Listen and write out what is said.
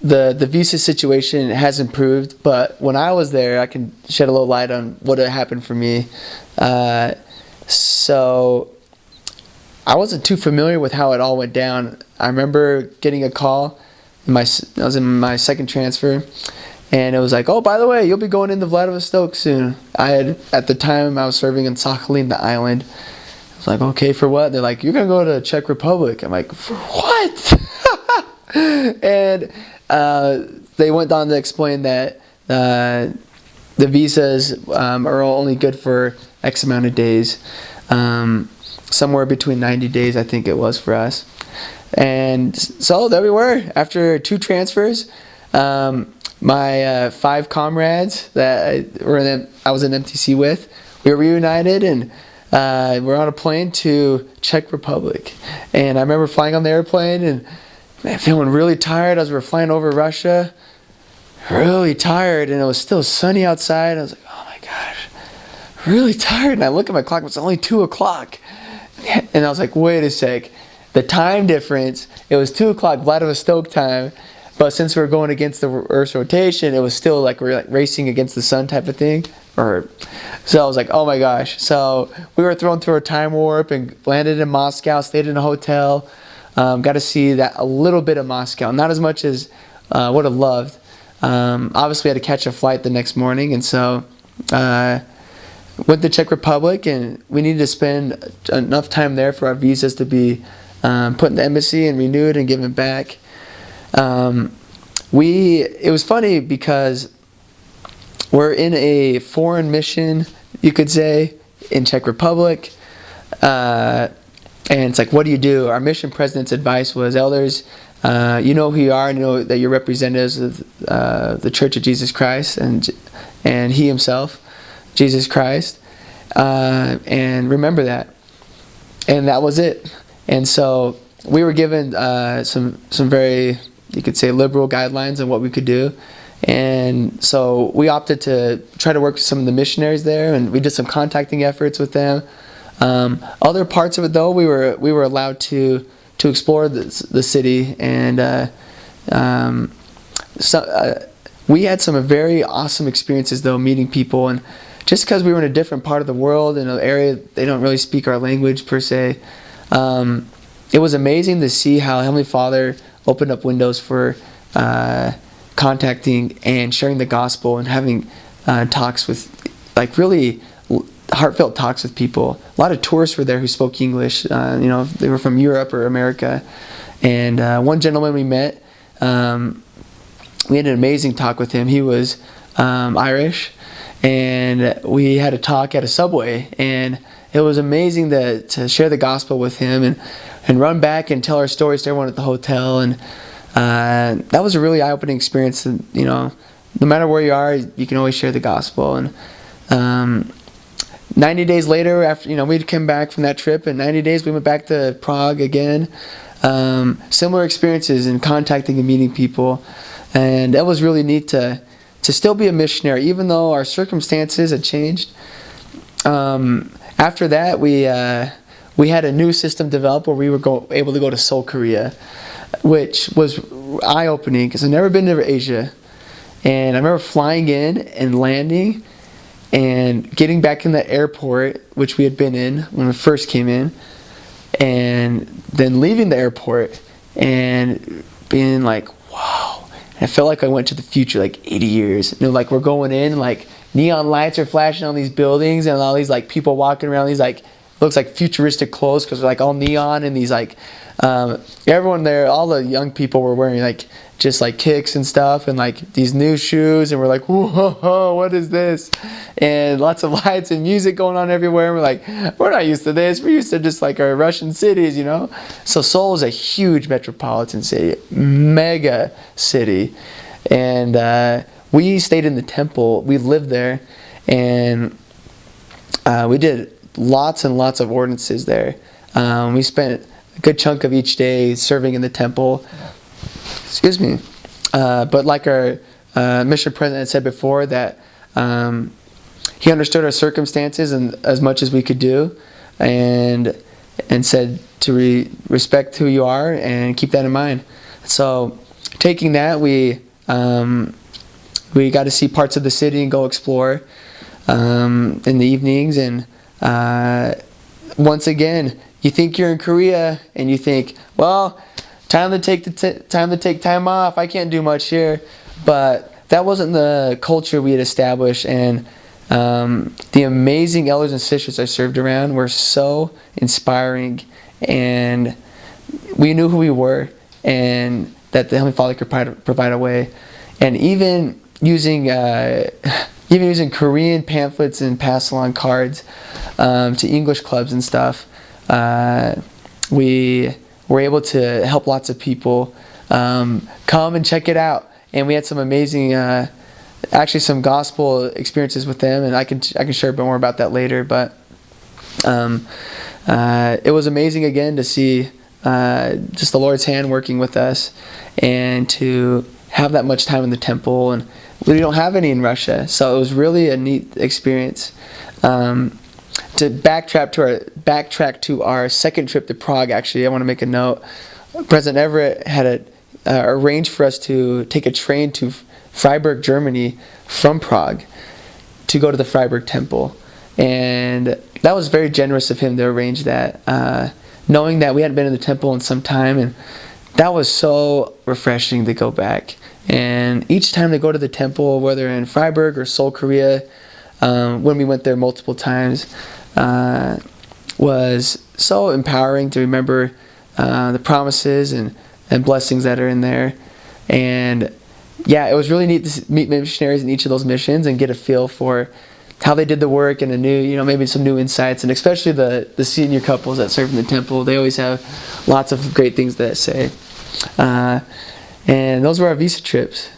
the visa situation has improved, but when I was there, I can shed a little light on what had happened for me. So I wasn't too familiar with how it all went down. I remember getting a call. I was in my second transfer, and it was like, "Oh, by the way, you'll be going into Vladivostok soon." At the time, I was serving in Sakhalin, the island. I was like, "Okay, for what?" They're like, "You're gonna go to Czech Republic." I'm like, "For what?" And they went on to explain that the visas are only good for X amount of days, somewhere between 90 days, I think it was for us. And so there we were after 2 transfers. My 5 comrades that I was in MTC with, we were reunited, and we're on a plane to Czech Republic. And I remember flying on the airplane and feeling really tired as we were flying over Russia. Really tired, and it was still sunny outside. I was like, "Oh my gosh, really tired." And I look at my clock, it was only 2 o'clock. And I was like, wait a sec. The time difference, it was 2 o'clock Vladivostok time, but since we were going against the Earth's rotation, it was still like we're like racing against the sun type of thing. So I was like, oh my gosh. So we were thrown through a time warp and landed in Moscow, stayed in a hotel, got to see that a little bit of Moscow, not as much as would have loved. Obviously, I had to catch a flight the next morning, and so went to Czech Republic, and we needed to spend enough time there for our visas to be put in the embassy and renewed and given back. It was funny because we're in a foreign mission, you could say, in Czech Republic, and it's like, what do you do? Our mission president's advice was, elders, you know who you are, and you know that you're representatives of the Church of Jesus Christ, and He Himself, Jesus Christ, and remember that. And that was it. And so we were given some very, you could say, liberal guidelines on what we could do. And so we opted to try to work with some of the missionaries there, and we did some contacting efforts with them. Other parts of it, though, we were allowed to explore the city, and we had some very awesome experiences, though, meeting people. And just because we were in a different part of the world, in an area they don't really speak our language per se, it was amazing to see how Heavenly Father opened up windows for contacting and sharing the gospel and having talks with, like, really heartfelt talks with people. A lot of tourists were there who spoke English. They were from Europe or America. And one gentleman we met, we had an amazing talk with him. He was Irish, and we had a talk at a Subway, and it was amazing to share the gospel with him and run back and tell our stories to everyone at the hotel. And that was a really eye-opening experience. And, no matter where you are, you can always share the gospel. And 90 days later, after we came back from that trip, in 90 days we went back to Prague again. Similar experiences in contacting and meeting people, and that was really neat to still be a missionary, even though our circumstances had changed. After that, we had a new system developed where we were able to go to Seoul, Korea, which was eye-opening because I've never been to Asia. And I remember flying in and landing and getting back in the airport, which we had been in when we first came in, and then leaving the airport and being like, wow. And I felt like I went to the future, like 80 years. Like we're going in, like neon lights are flashing on these buildings, and all these like people walking around these like, looks like futuristic clothes because they're like all neon, and these like, everyone there, all the young people were wearing like just like kicks and stuff, and like these new shoes, and we're like, whoa, what is this? And lots of lights and music going on everywhere. And we're like, we're not used to this. We're used to just like our Russian cities, So Seoul is a huge metropolitan city, mega city, and we stayed in the temple. We lived there, and we did lots and lots of ordinances there. We spent a good chunk of each day serving in the temple. Excuse me. But like our mission president said before, that he understood our circumstances and as much as we could do, and said to respect who you are and keep that in mind. So taking that, we got to see parts of the city and go explore in the evenings. And once again, you think you're in Korea, and you think, well, time to take time off. I can't do much here, but that wasn't the culture we had established. And the amazing elders and sisters I served around were so inspiring, and we knew who we were, and that the Heavenly Father could provide a way. And even using Korean pamphlets and pass along cards to English clubs and stuff, we were able to help lots of people come and check it out. And we had some amazing, actually some gospel experiences with them, and I can share a bit more about that later. But it was amazing again to see just the Lord's hand working with us, and to have that much time in the temple. And we don't have any in Russia, so it was really a neat experience. To backtrack to our second trip to Prague, actually, I want to make a note. President Everett had arranged for us to take a train to Freiburg, Germany, from Prague, to go to the Freiburg Temple. And that was very generous of him to arrange that, knowing that we hadn't been in the temple in some time, and that was so refreshing to go back. And each time to go to the temple, whether in Freiburg or Seoul, Korea, when we went there multiple times, was so empowering to remember the promises and blessings that are in there. And yeah, it was really neat to meet missionaries in each of those missions and get a feel for how they did the work, and maybe some new insights. And especially the senior couples that serve in the temple, they always have lots of great things to say. And those were our visa trips.